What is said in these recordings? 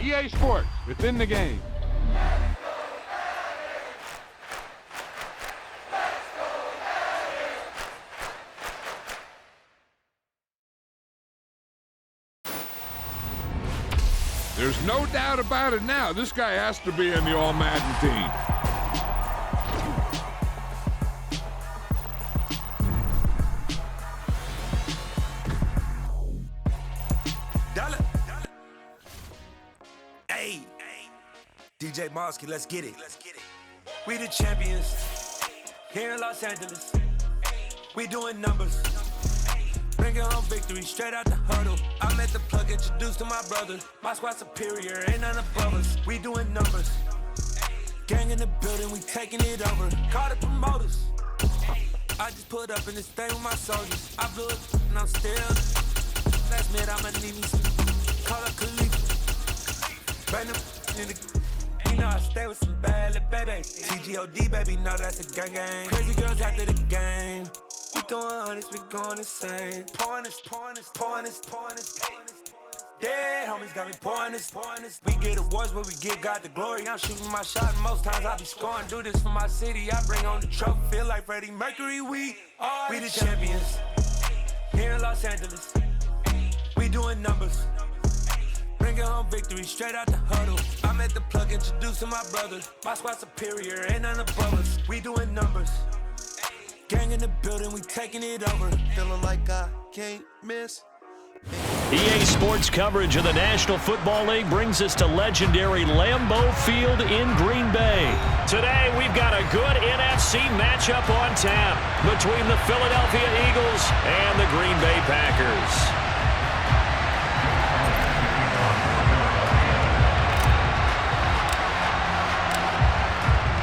EA Sports, within the game. There's no doubt about it now. This guy has to be in the All-Madden team. Hey, DJ Mosky, let's get it. We the champions here in Los Angeles. We doing numbers. Bringing home victory straight out the huddle. I met the plug, introduced to my brother. My squad superior, ain't none above us. We doing numbers. Gang in the building, we taking it over. Call the promoters. I just put up in this thing with my soldiers. I blew it and I'm still. Last minute I'ma need me some. Call up Khalifa. Bring them in the. You know I stay with some bad little baby. TGOD baby, know that's a gang gang. Crazy girls after the game. We doing honest, we going insane. Pouring this. Dead homies got me pouring this. We get awards, but we give God the glory. I'm shooting my shot, and most times I be scoring. Do this for my city, I bring on the trophy. Feel like Freddie Mercury, we the champions here in Los Angeles. We doing numbers. Bringing home victory straight out the huddle. I met the plug, introduced to my brother. My squad superior, ain't none above us. We doing numbers. Gang in the building, we taking it over. Feeling like I can't miss. EA Sports coverage of the National Football League brings us to legendary Lambeau Field in Green Bay. Today, we've got a good NFC matchup on tap between the Philadelphia Eagles and the Green Bay Packers.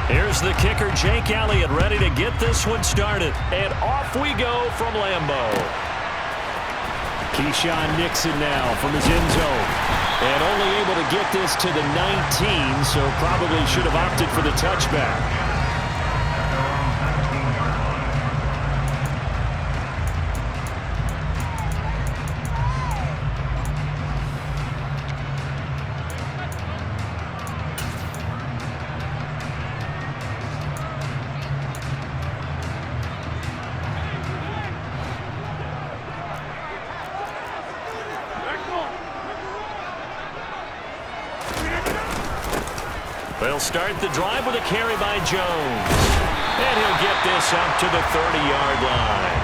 Here's the kicker, Jake Elliott, ready to get this one started. And off we go from Lambeau. Keyshawn Nixon now from his end zone. And only able to get this to the 19, so probably should have opted for the touchback. They'll start the drive with a carry by Jones. And he'll get this up to the 30-yard line.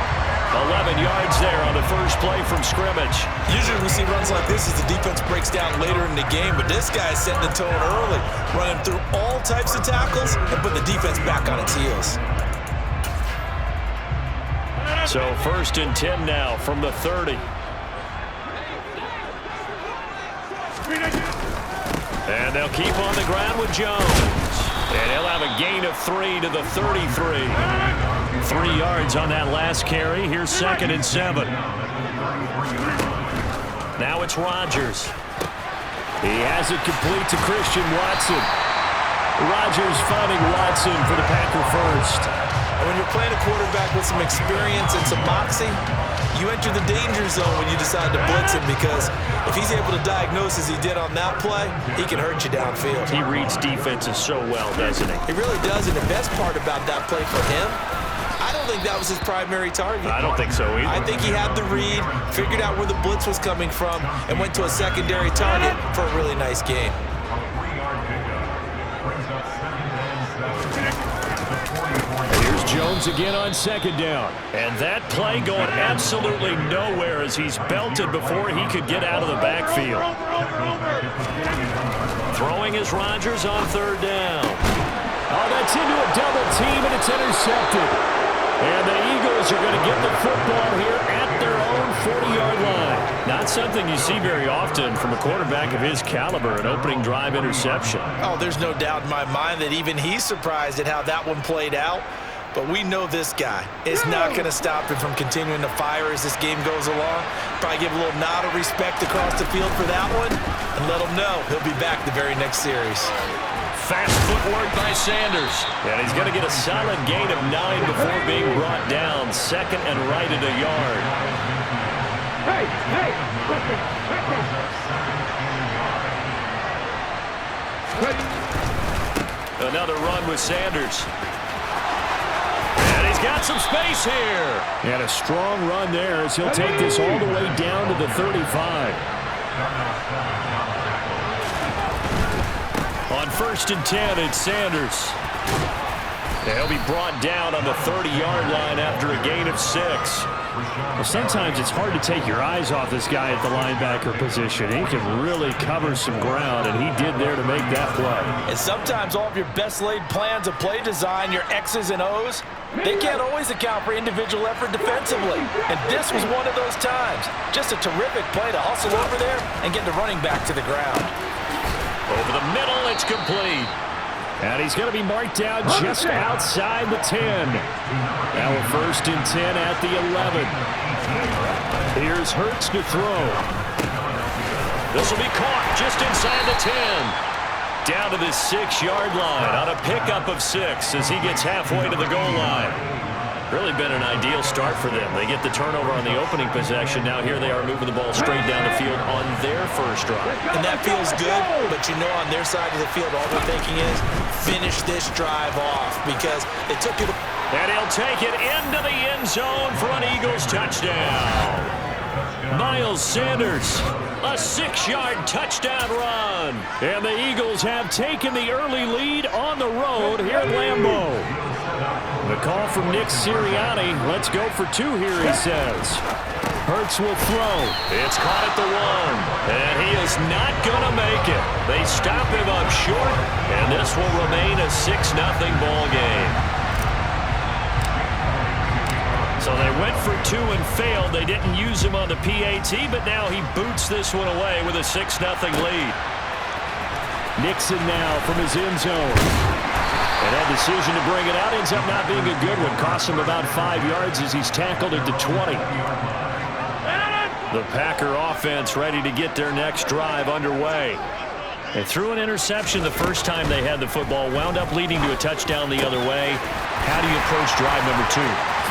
11 yards there on the first play from scrimmage. Usually we see runs like this as the defense breaks down later in the game, but this guy is setting the tone early, running through all types of tackles and putting the defense back on its heels. So 1st and 10 now from the 30. And they'll keep on the ground with Jones. And he'll have a gain of 3 to the 33. 3 yards on that last carry. Here's 2nd and 7. Now it's Rodgers. He has it complete to Christian Watson. Rodgers finding Watson for the Packer first. And when you're playing a quarterback with some experience and some moxie, you enter the danger zone when you decide to blitz him, because if he's able to diagnose as he did on that play, he can hurt you downfield. He reads defenses so well, doesn't he? He really does, and the best part about that play for him, I don't think that was his primary target. I don't think so either. I think he had the read, figured out where the blitz was coming from, and went to a secondary target for a really nice game. Jones again on 2nd down. And that play going absolutely nowhere as he's belted before he could get out of the backfield. Throwing is Rodgers on 3rd down. Oh, that's into a double team, and it's intercepted. And the Eagles are going to get the football here at their own 40-yard line. Not something you see very often from a quarterback of his caliber, an opening drive interception. Oh, there's no doubt in my mind that even he's surprised at how that one played out. But we know this guy is not going to stop him from continuing to fire as this game goes along. Probably give a little nod of respect across the field for that one and let him know he'll be back the very next series. Fast footwork by Sanders. And he's going to get a solid gain of 9 before being brought down. 2nd and right at a yard. Another run with Sanders. And he's got some space here. And a strong run there as he'll take this all the way down to the 35. On 1st and 10, it's Sanders. And he'll be brought down on the 30-yard line after a gain of 6. Well, sometimes it's hard to take your eyes off this guy at the linebacker position. He can really cover some ground, and he did there to make that play. And sometimes all of your best laid plans of play design, your X's and O's, they can't always account for individual effort defensively. And this was one of those times. Just a terrific play to hustle over there and get the running back to the ground. Over the middle, it's complete. And he's going to be marked down just outside the 10. Now a 1st and 10 at the 11. Here's Hurts to throw. This will be caught just inside the 10. Down to the 6-yard line on a pickup of 6 as he gets halfway to the goal line. Really been an ideal start for them. They get the turnover on the opening possession. Now here they are moving the ball straight down the field on their first drive. And that feels good, but you know on their side of the field all they're thinking is finish this drive off because it took it. And he'll take it into the end zone for an Eagles touchdown. Miles Sanders, a 6-yard touchdown run. And the Eagles have taken the early lead on the road here at Lambeau. The call from Nick Sirianni. Let's go for 2 here, he says. Hurts will throw. It's caught at the 1. And he is not going to make it. They stop him up short, and this will remain a 6-0 ball game. So they went for 2 and failed. They didn't use him on the PAT, but now he boots this one away with a 6-0 lead. Nixon now from his end zone. And that decision to bring it out ends up not being a good one. Costs him about 5 yards as he's tackled at the 20. The Packer offense ready to get their next drive underway. They threw an interception the first time they had the football, wound up leading to a touchdown the other way. How do you approach drive number 2?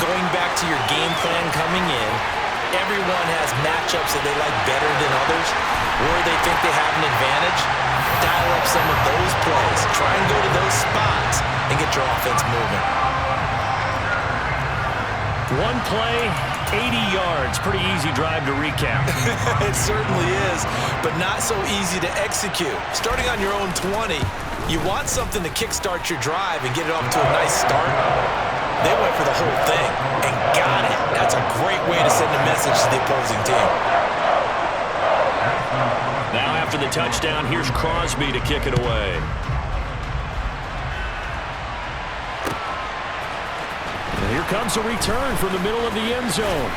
Going back to your game plan coming in, everyone has matchups that they like better than others, where they think they have an advantage. Dial up some of those plays. Try and go to those spots and get your offense moving. One play, 80 yards. Pretty easy drive to recap. It certainly is, but not so easy to execute. Starting on your own 20, you want something to kickstart your drive and get it off to a nice start. They went for the whole thing and got it. That's a great way to send a message to the opposing team. Now after the touchdown, here's Crosby to kick it away. And here comes a return from the middle of the end zone.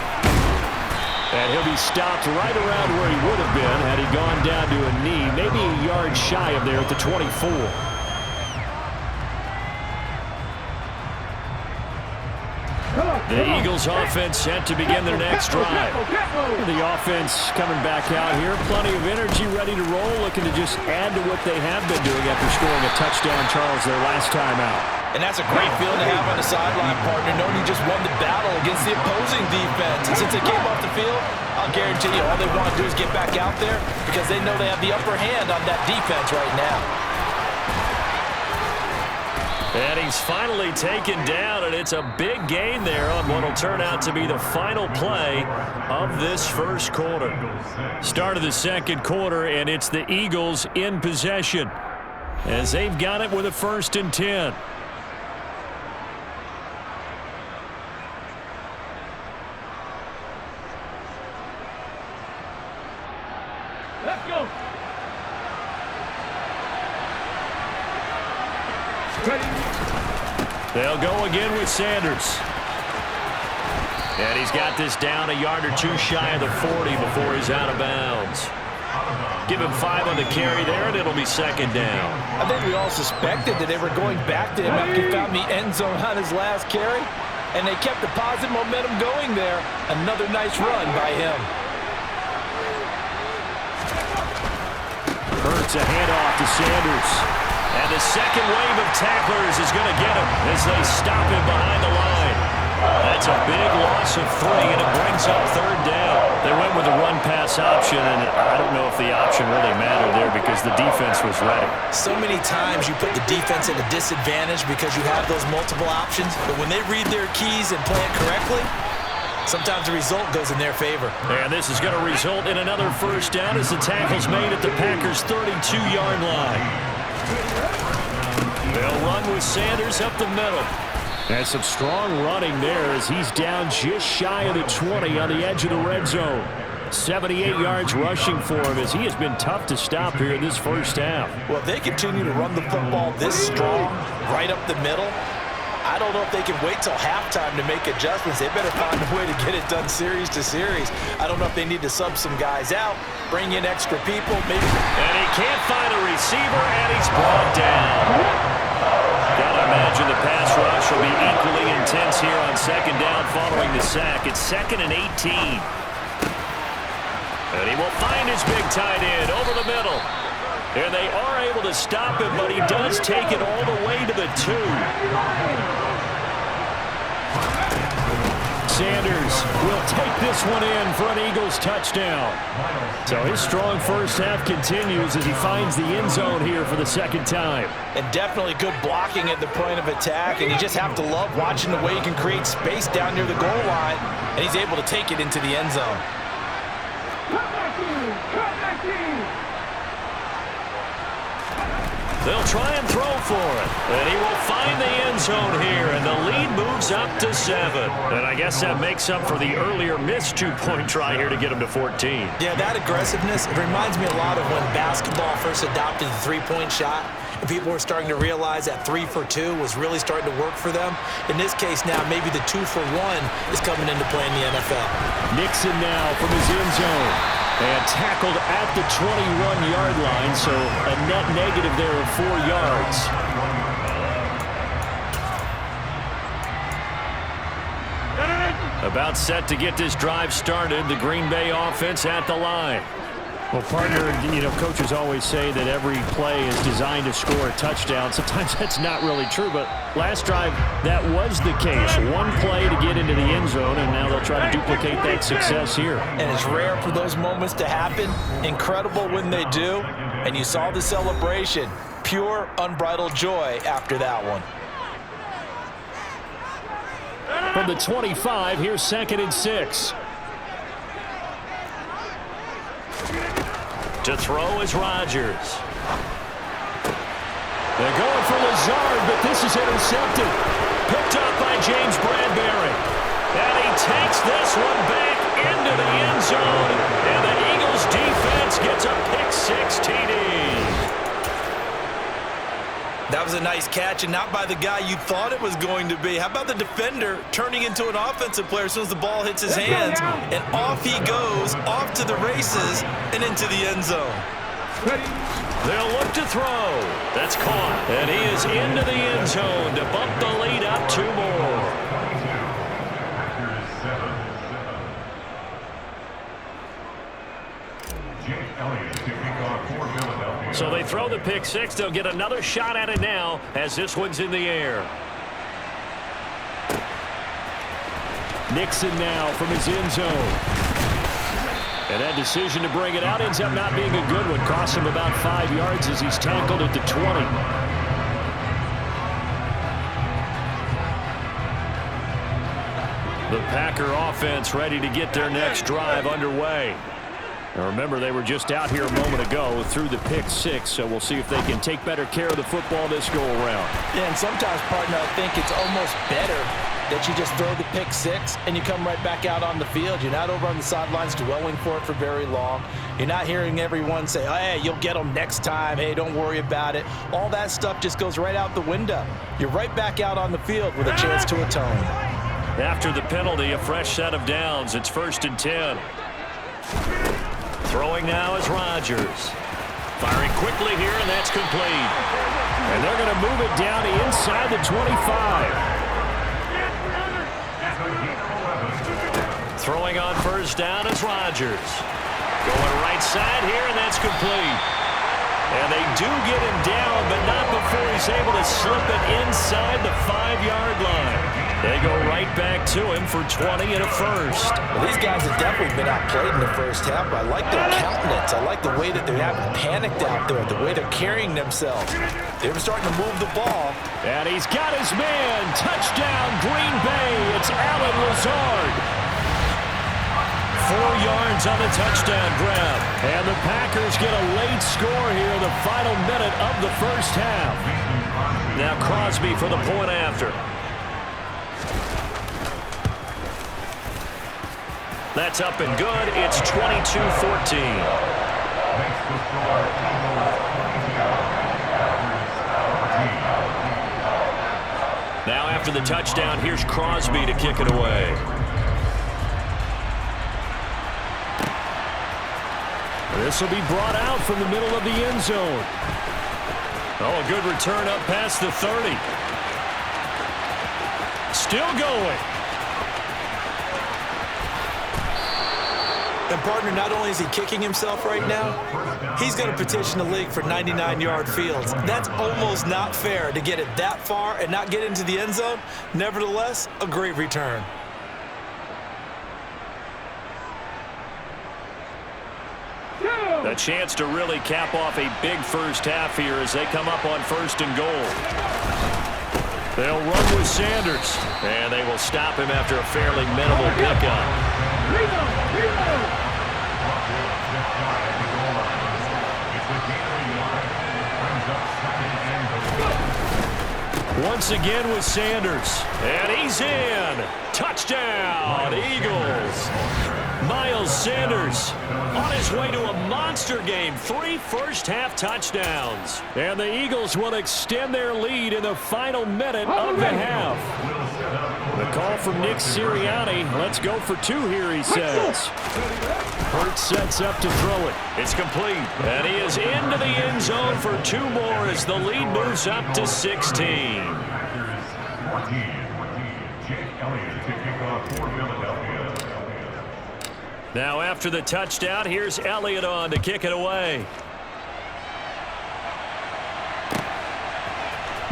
And he'll be stopped right around where he would have been had he gone down to a knee, maybe a yard shy of there at the 24. The Eagles offense set to begin their next drive. The offense coming back out here. Plenty of energy, ready to roll, looking to just add to what they have been doing after scoring a touchdown, Charles, their last time out. And that's a great feeling to have on the sideline, partner, knowing you just won the battle against the opposing defense. And since they came off the field, I'll guarantee you all they want to do is get back out there because they know they have the upper hand on that defense right now. And he's finally taken down, and it's a big gain there on what will turn out to be the final play of this first quarter. Start of the second quarter, and it's the Eagles in possession as they've got it with a 1st and 10. Let's go. Ready. They'll go again with Sanders. And he's got this down a yard or 2 shy of the 40 before he's out of bounds. Give him 5 on the carry there, and it'll be 2nd down. I think we all suspected that they were going back to him after he found the end zone on his last carry, and they kept the positive momentum going there. Another nice run by him. Hurts a handoff to Sanders. And the second wave of tacklers is going to get him as they stop him behind the line. That's a big loss of 3, and it brings up third down. They went with a run-pass option, and I don't know if the option really mattered there because the defense was ready. So many times you put the defense at a disadvantage because you have those multiple options, but when they read their keys and play it correctly, sometimes the result goes in their favor. And this is going to result in another first down as the tackle's made at the Packers' 32-yard line. They'll run with Sanders up the middle. And some strong running there as he's down just shy of the 20 on the edge of the red zone. 78 yards rushing for him as he has been tough to stop here in this first half. Well, if they continue to run the football this strong, right up the middle, I don't know if they can wait till halftime to make adjustments. They better find a way to get it done series to series. I don't know if they need to sub some guys out, bring in extra people, maybe. And he can't find a receiver, and he's brought down. Gotta imagine the pass rush will be equally intense here on second down following the sack. It's 2nd and 18. And he will find his big tight end over the middle. And they are able to stop him, but he does take it all the way to the 2. Sanders will take this one in for an Eagles touchdown. So his strong first half continues as he finds the end zone here for the second time. And definitely good blocking at the point of attack, and you just have to love watching the way he can create space down near the goal line, and he's able to take it into the end zone. They'll try and throw for it. And he will find the end zone here, and the lead moves up to 7. And I guess that makes up for the earlier missed 2-point try here to get him to 14. Yeah, that aggressiveness, it reminds me a lot of when basketball first adopted the three-point shot, and people were starting to realize that 3 for 2 was really starting to work for them. In this case now, maybe the 2 for 1 is coming into play in the NFL. Nixon now from his end zone. And tackled at the 21-yard line, so a net negative there of 4 yards. About set to get this drive started, the Green Bay offense at the line. Well, partner, coaches always say that every play is designed to score a touchdown. Sometimes that's not really true, but last drive, that was the case. One play to get into the end zone, and now they'll try to duplicate that success here. And it's rare for those moments to happen. Incredible when they do. And you saw the celebration. Pure, unbridled joy after that one. From the 25, here's 2nd and 6. To throw is Rodgers. They're going for Lazard, but this is intercepted. Picked up by James Bradbury. And he takes this one back into the end zone. And the Eagles defense gets a pick-6 TD. That was a nice catch, and not by the guy you thought it was going to be. How about the defender turning into an offensive player as soon as the ball hits his hands, and off he goes, off to the races, and into the end zone. They'll look to throw. That's caught. And he is into the end zone to bump the lead up 2 more. So they throw the pick-6. They'll get another shot at it now as this one's in the air. Nixon now from his end zone. And that decision to bring it out ends up not being a good one. Costs him about 5 yards as he's tackled at the 20. The Packer offense ready to get their next drive underway. Now remember, they were just out here a moment ago through the pick-6, so we'll see if they can take better care of the football this go-around. Yeah, and sometimes, partner, I think it's almost better that you just throw the pick-6 and you come right back out on the field. You're not over on the sidelines dwelling for it for very long. You're not hearing everyone say, oh, hey, you'll get them next time. Hey, don't worry about it. All that stuff just goes right out the window. You're right back out on the field with a chance to atone. After the penalty, a fresh set of downs. It's 1st and 10. Throwing now is Rodgers. Firing quickly here, and that's complete. And they're going to move it down to inside the 25. Throwing on 1st down is Rodgers. Going right side here, and that's complete. And they do get him down, but not before he's able to slip it inside the 5-yard line. They go right back to him for 20 and a first. Well, these guys have definitely been outplayed in the first half, but I like their countenance. I like the way that they haven't panicked out there, the way they're carrying themselves. They're starting to move the ball. And he's got his man. Touchdown, Green Bay. It's Allen Lazard. 4 yards on the touchdown grab. And the Packers get a late score here in the final minute of the first half. Now Crosby for the point after. That's up and good. It's 22-14. Now after the touchdown, here's Crosby to kick it away. This will be brought out from the middle of the end zone. Oh, a good return up past the 30. Still going. And, partner, not only is he kicking himself right now, he's going to petition the league for 99-yard fields. That's almost not fair to get it that far and not get into the end zone. Nevertheless, a great return. A chance to really cap off a big first half here as they come up on 1st and goal. They'll run with Sanders, and they will stop him after a fairly minimal pickup. Once again with Sanders, and he's in. Touchdown, Eagles. Miles Sanders on his way to a monster game. 3 first-half touchdowns. And the Eagles will extend their lead in the final minute of the half. The call from Nick Sirianni. Let's go for 2 here, he says. Hurts sets up to throw it. It's complete. And he is into the end zone for 2 more as the lead moves up to 16. Now after the touchdown, here's Elliott on to kick it away.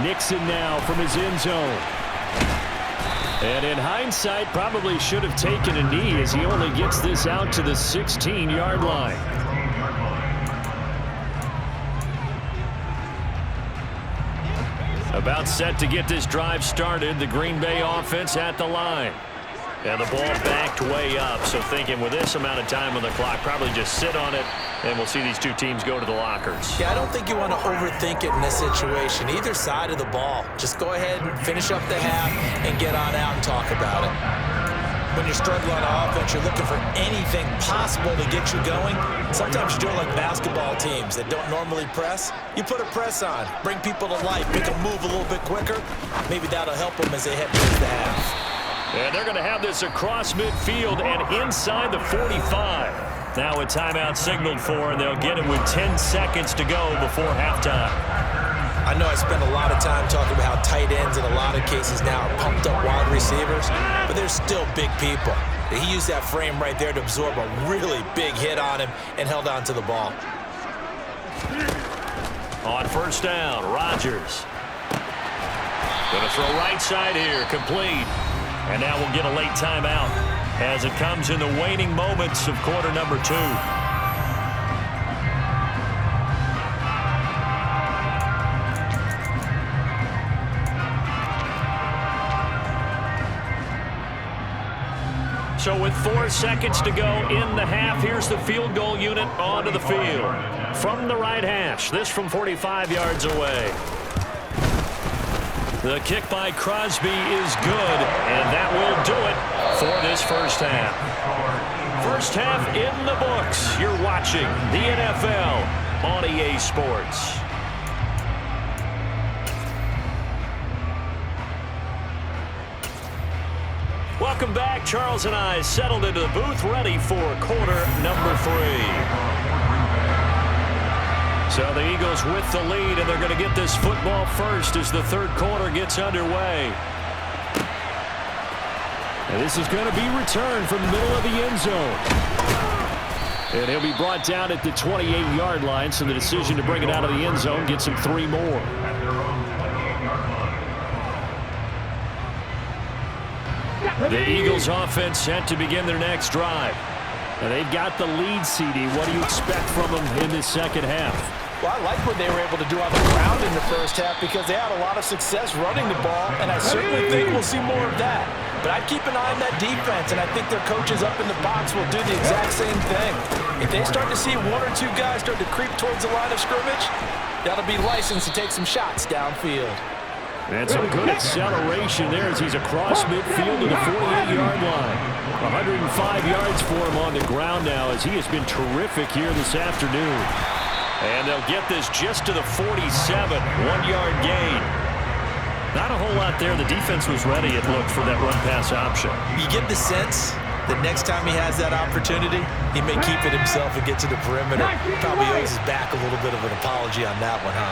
Nixon now from his end zone. And in hindsight, probably should have taken a knee as he only gets this out to the 16-yard line. About set to get this drive started, the Green Bay offense at the line. And the ball backed way up, so thinking with this amount of time on the clock, probably just sit on it, and we'll see these 2 teams go to the lockers. Yeah, I don't think you want to overthink it in this situation. Either side of the ball. Just go ahead and finish up the half and get on out and talk about it. When you're struggling on offense, you're looking for anything possible to get you going. Sometimes you do it like basketball teams that don't normally press. You put a press on, bring people to life, make them move a little bit quicker. Maybe that'll help them as they head towards the half. And they're going to have this across midfield and inside the 45. Now a timeout signaled for, and they'll get it with 10 seconds to go before halftime. I know I spend a lot of time talking about how tight ends in a lot of cases now are pumped up wide receivers, but they're still big people. He used that frame right there to absorb a really big hit on him and held on to the ball. On 1st down, Rodgers. Going to throw right side here, complete. And now we'll get a late timeout as it comes in the waning moments of quarter number 2. So with 4 seconds to go in the half, here's the field goal unit onto the field. From the right hash, this from 45 yards away. The kick by Crosby is good, and that will do it for this first half. First half in the books. You're watching the NFL on EA Sports. Welcome back. Charles and I settled into the booth, ready for quarter number 3. So the Eagles with the lead, and they're going to get this football first as the 3rd quarter gets underway. And this is going to be returned from the middle of the end zone. And he'll be brought down at the 28-yard line, so the decision to bring it out of the end zone gets him 3 more. The Eagles offense set to begin their next drive. And they've got the lead, CD. What do you expect from them in this second half? Well, I like what they were able to do on the ground in the first half because they had a lot of success running the ball, and I certainly think we'll see more of that. But I'd keep an eye on that defense, and I think their coaches up in the box will do the exact same thing. If they start to see one or two guys start to creep towards the line of scrimmage, that'll be licensed to take some shots downfield. And some good acceleration there as he's across midfield to the 48-yard line. 105 yards for him on the ground now as he has been terrific here this afternoon. And they'll get this just to the 47, 1-yard gain. Not a whole lot there. The defense was ready, it looked, for that run-pass option. You get the sense that next time he has that opportunity, he may keep it himself and get to the perimeter. Probably owes his back a little bit of an apology on that one, huh?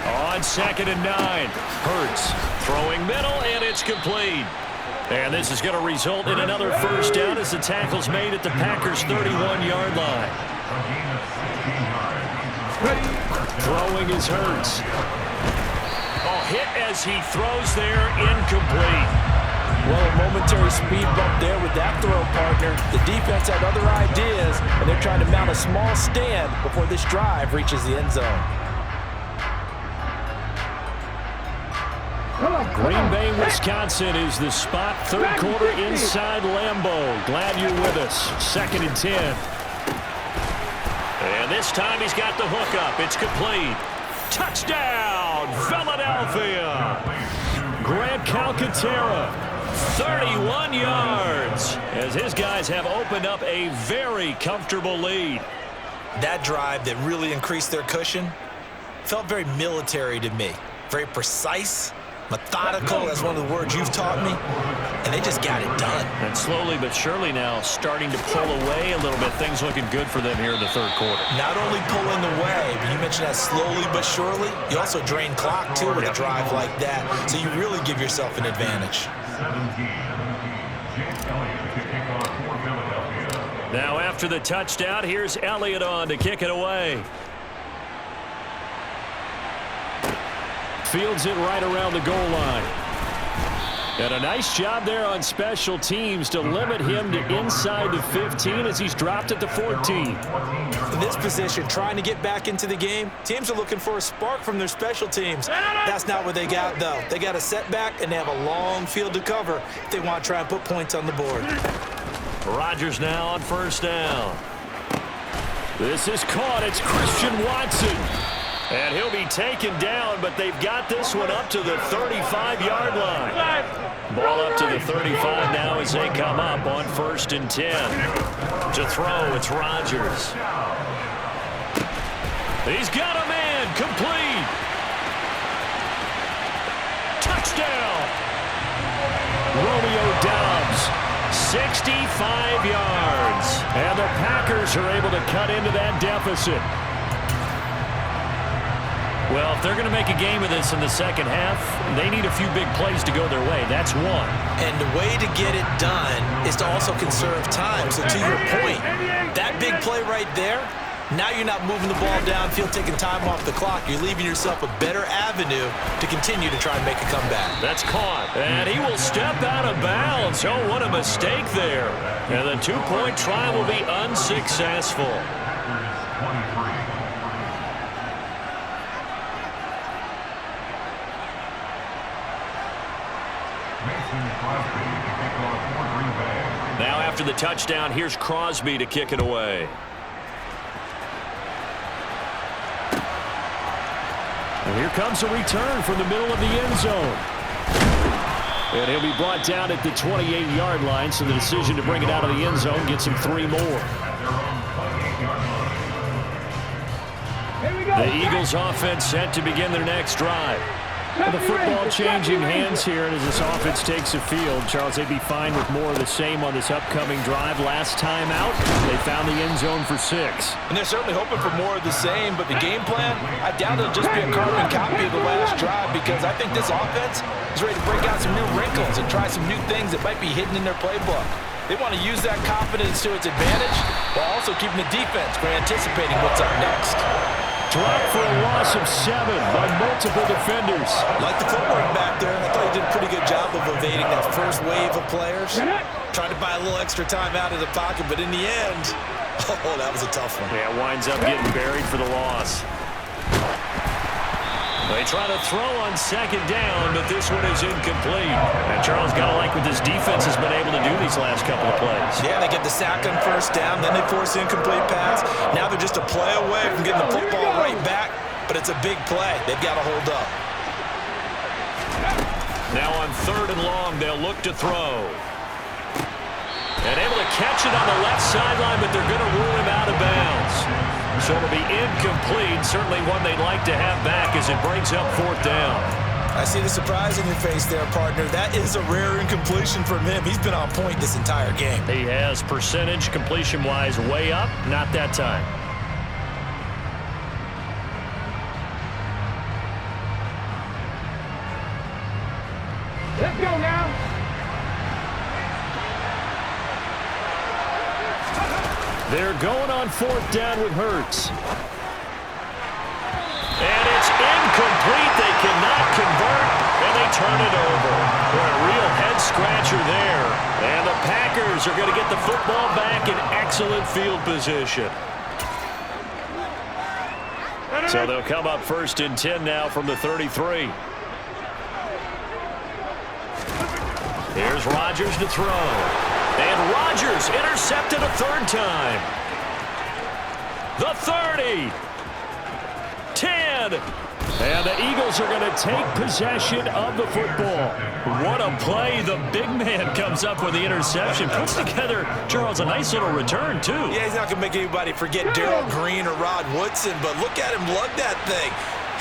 On 2nd and 9, Hurts throwing middle, and it's complete. And this is going to result in another first down as the tackle's made at the Packers' 31-yard line. Throwing is Hurts. Hit as he throws there, incomplete. Well, a momentary speed bump there with that throw, partner. The defense had other ideas, and they're trying to mount a small stand before this drive reaches the end zone. Green Bay, Wisconsin is the spot. Third quarter inside Lambeau. Glad you're with us. 2nd and 10. And this time he's got the hook up. It's complete. Touchdown, Philadelphia. Grant Calcaterra, 31 yards, as his guys have opened up a very comfortable lead. That drive that really increased their cushion felt very military to me. Very precise, methodical, that's one of the words you've taught me, and they just got it done. And slowly but surely now starting to pull away a little bit. Things looking good for them here in the third quarter. Not only pulling away, but you mentioned that slowly but surely, you also drain clock too with a drive like that, so you really give yourself an advantage. Now after the touchdown, here's Elliott on to kick it away. Fields it right around the goal line. And a nice job there on special teams to limit him to inside the 15 as he's dropped at the 14. In this position, trying to get back into the game, teams are looking for a spark from their special teams. That's not what they got, though. They got a setback, and they have a long field to cover if they want to try and put points on the board. Rodgers now on first down. This is caught. It's Christian Watson. And he'll be taken down, but they've got this one up to the 35-yard line. Ball up to the 35 now as they come up on 1st and 10. To throw, it's Rodgers. He's got a man, complete. Touchdown. Romeo Doubs, 65 yards. And the Packers are able to cut into that deficit. Well, if they're going to make a game of this in the second half, they need a few big plays to go their way. That's one. And the way to get it done is to also conserve time. So to your point, that big play right there, now you're not moving the ball downfield, taking time off the clock. You're leaving yourself a better avenue to continue to try and make a comeback. That's caught. And he will step out of bounds. Oh, what a mistake there. And the two-point try will be unsuccessful. Now after the touchdown, here's Crosby to kick it away. And here comes a return from the middle of the end zone. And he'll be brought down at the 28-yard line, so the decision to bring it out of the end zone gets him 3 more. The Eagles offense set to begin their next drive. The football changing hands here, and as this offense takes the field, Charles, they'd be fine with more of the same on this upcoming drive. Last time out, they found the end zone for 6. And they're certainly hoping for more of the same, but the game plan, I doubt it'll just be a carbon copy of the last drive, because I think this offense is ready to break out some new wrinkles and try some new things that might be hidden in their playbook. They want to use that confidence to its advantage while also keeping the defense from anticipating what's up next. dropped for a loss of 7 by multiple defenders. Like the footwork back there. I thought he did a pretty good job of evading that first wave of players. Tried to buy a little extra time out of the pocket, but in the end, oh, that was a tough one. Yeah, winds up getting buried for the loss. They try to throw on second down, but this one is incomplete. And Charles got to like what this defense has been able to do these last couple of plays. Yeah, they get the sack on first down, then they force the incomplete pass. Now they're just a play away from getting the football right back, but it's a big play. They've got to hold up. Now on 3rd and long, they'll look to throw. And able to catch it on the left sideline, but they're going to rule him out of bounds. So it'll be incomplete. Certainly one they'd like to have back as it brings up 4th down. I see the surprise in your face there, partner. That is a rare incompletion from him. He's been on point this entire game. He has percentage completion-wise way up. Not that time. Let's go now. They're going on 4th down with Hurts. And it's incomplete. They cannot convert, and they turn it over. What a real head-scratcher there. And the Packers are going to get the football back in excellent field position. So they'll come up 1st and 10 now from the 33. Here's Rodgers to throw. And Rodgers intercepted a 3rd time. The 30. 10. And the Eagles are going to take possession of the football. What a play. The big man comes up with the interception. Puts together, Charles, a nice little return, too. Yeah, he's not going to make anybody forget Darrell Green or Rod Woodson, but look at him lug that thing.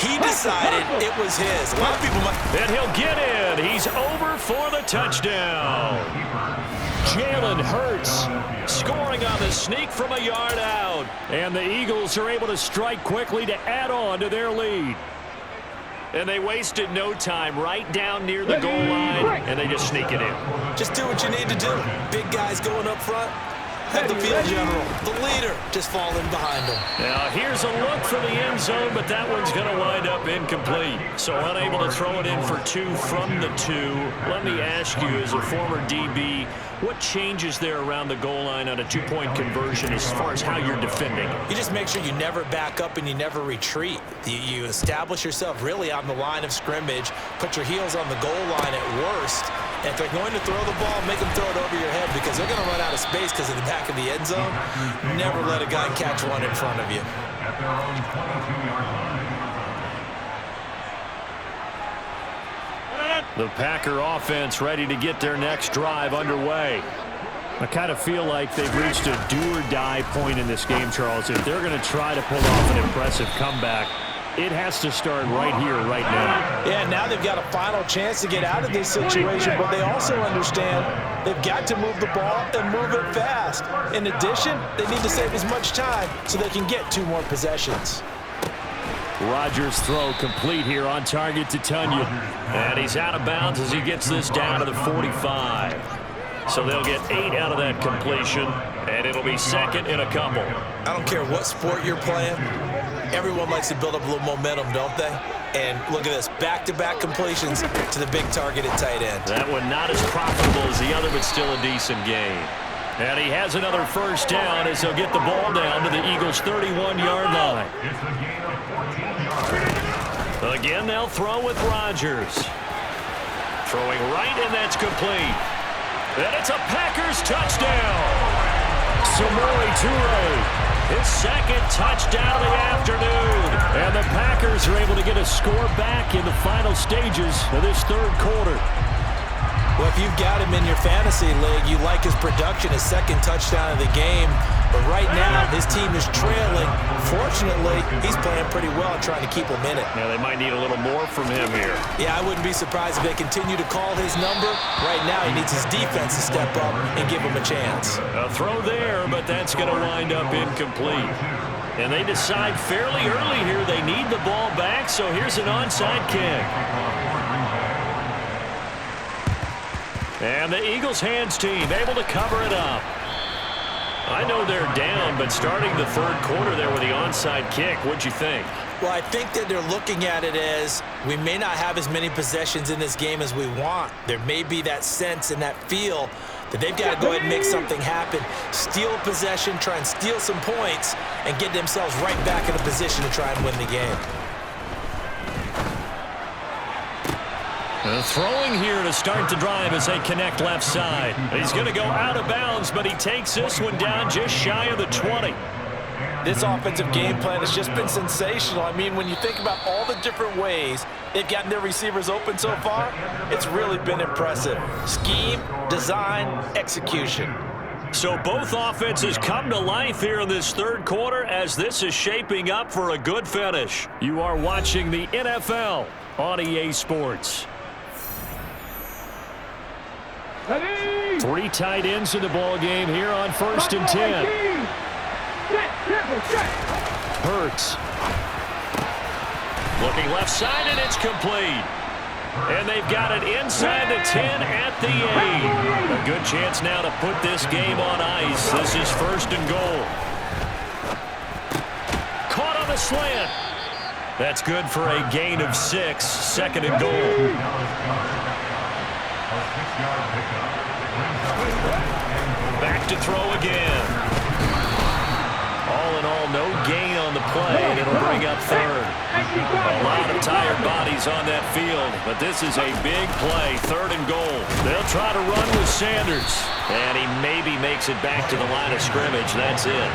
He decided it was his. A lot of people might... And he'll get in. He's over for the touchdown. Jalen Hurts scoring on the sneak from a yard out. And the Eagles are able to strike quickly to add on to their lead. And they wasted no time right down near the goal line, and they just sneak it in. Just do what you need to do. Big guys going up front. Have the field general, the leader, just falling behind him. Now here's a look for the end zone, but that one's going to wind up incomplete. So unable to throw it in for 2 from the 2. Let me ask you, as a former DB, what changes there around the goal line on a 2-point conversion as far as how you're defending? You just make sure you never back up and you never retreat. You establish yourself really on the line of scrimmage, put your heels on the goal line at worst. And if they're going to throw the ball, make them throw it over your head because they're going to run out of space because of the back of the end zone. Never let a guy catch one in front of you. The Packer offense ready to get their next drive underway. I kind of feel like they've reached a do-or-die point in this game, Charles. If they're going to try to pull off an impressive comeback, it has to start right here, right now. Yeah, now they've got a final chance to get out of this situation, but they also understand they've got to move the ball and move it fast. In addition, they need to save as much time so they can get 2 more possessions. Rodgers' throw complete here on target to Tunyon. And he's out of bounds as he gets this down to the 45. So they'll get 8 out of that completion, and it'll be 2nd and a couple. I don't care what sport you're playing. Everyone likes to build up a little momentum, don't they? And look at this, back-to-back completions to the big target at tight end. That one not as profitable as the other, but still a decent game. And he has another 1st down as he'll get the ball down to the Eagles' 31-yard line. Again, they'll throw with Rodgers. Throwing right, and that's complete. And it's a Packers touchdown. Samori Toure, his 2nd touchdown of the afternoon. And the Packers are able to get a score back in the final stages of this 3rd quarter. Well, if you've got him in your fantasy league, you like his production, his 2nd touchdown of the game. But right now, his team is trailing. Fortunately, he's playing pretty well and trying to keep him in it. Yeah, they might need a little more from him here. Yeah, I wouldn't be surprised if they continue to call his number. Right now, he needs his defense to step up and give him a chance. A throw there, but that's going to wind up incomplete. And they decide fairly early here they need the ball back, so here's an onside kick. And the Eagles' hands team able to cover it up. I know they're down, but starting the third quarter there with the onside kick, what'd you think? Well, I think that they're looking at it as we may not have as many possessions in this game as we want. There may be that sense and that feel that they've got to go ahead and make something happen, steal possession, try and steal some points, and get themselves right back in a position to try and win the game. Throwing here to start the drive as they connect left side. He's going to go out of bounds, but he takes this one down just shy of the 20. This offensive game plan has just been sensational. I mean, when you think about all the different ways they've gotten their receivers open so far, it's really been impressive. Scheme, design, execution. So both offenses come to life here in this third quarter as this is shaping up for a good finish. You are watching the NFL on EA Sports. Three tight ends in the ball game here on 1st and 10. Hurts. Looking left side, and it's complete. And they've got it inside the 10 at the 8. A good chance now to put this game on ice. This is 1st and goal. Caught on the slant. That's good for a gain of 6. 2nd and goal. Back to throw again. All in all, no gain on the play, and it'll bring up 3rd. A lot of tired bodies on that field, but this is a big play, 3rd and goal. They'll try to run with Sanders, and he maybe makes it back to the line of scrimmage. That's it.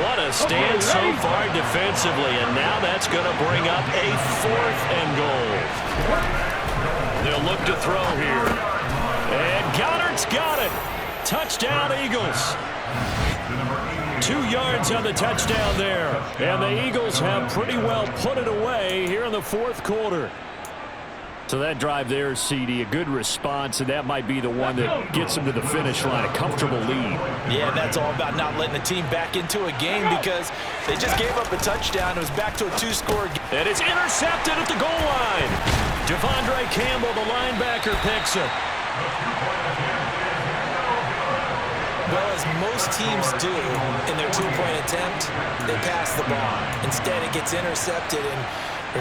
What a stand so far defensively, and now that's going to bring up a 4th and goal. They'll look to throw here. And Goddard's got it. Touchdown, Eagles. 2 yards on the touchdown there. And the Eagles have pretty well put it away here in the 4th quarter. So that drive there, CD, a good response, and that might be the one that gets them to the finish line, a comfortable lead. Yeah, that's all about not letting the team back into a game because they just gave up a touchdown. It was back to a 2-score game. And it's intercepted at the goal line. Devondre Campbell, the linebacker, picks it. Well, as most teams do in their 2-point attempt, they pass the ball. Instead, it gets intercepted, and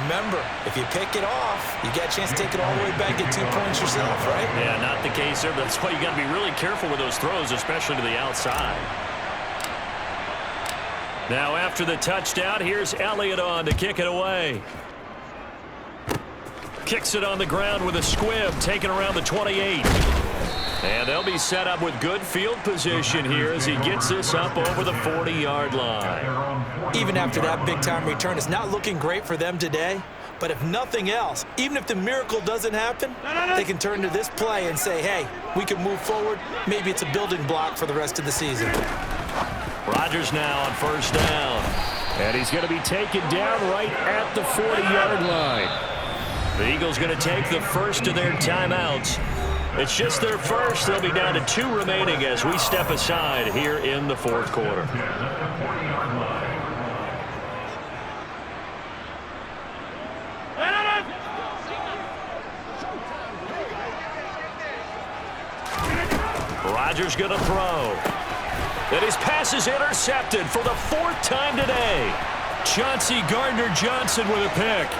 remember, if you pick it off, you got a chance to take it all the way back at 2 points yourself, right? Yeah, not the case there. That's why you got to be really careful with those throws, especially to the outside. Now, after the touchdown, here's Elliott on to kick it away. Kicks it on the ground with a squib, taken around the 28. And they'll be set up with good field position here as he gets this up over the 40-yard line. Even after that big-time return, it's not looking great for them today. But if nothing else, even if the miracle doesn't happen, they can turn to this play and say, hey, we can move forward. Maybe it's a building block for the rest of the season. Rodgers now on 1st down. And he's going to be taken down right at the 40-yard line. The Eagles going to take the first of their timeouts. It's just their first. They'll be down to 2 remaining as we step aside here in the 4th quarter. Rodgers going to throw. And his pass is intercepted for the 4th time today. Chauncey Gardner-Johnson with a pick.